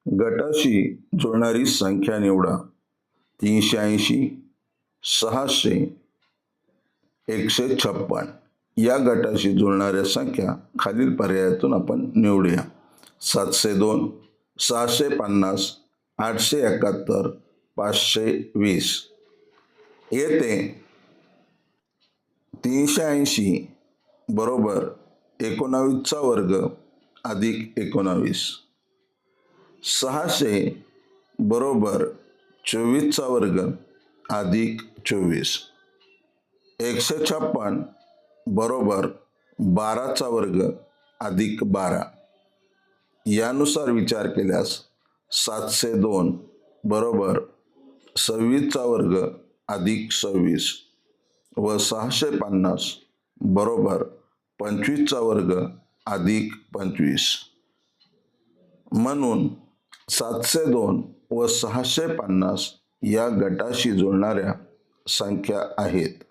गटाशी जुळणारी संख्या निवडा. 380, 600, 156. या गटाशी जुळणाऱ्या संख्या खालील पर्यायातून आपण निवडूया. 702, 650, 871, 520. येथे 380 बरोबर 19चा वर्ग अधिक 19. 600 बरोबर 24चा वर्ग अधिक 24. 156 बरोबर 12चा वर्ग अधिक 12. यानुसार विचार केल्यास 702 बरोबर 26चा वर्ग अधिक 26 व 650 बरोबर 25चा वर्ग अधिक 25. म्हणून 702 व 650 या गटाशी जुळणाऱ्या संख्या आहेत.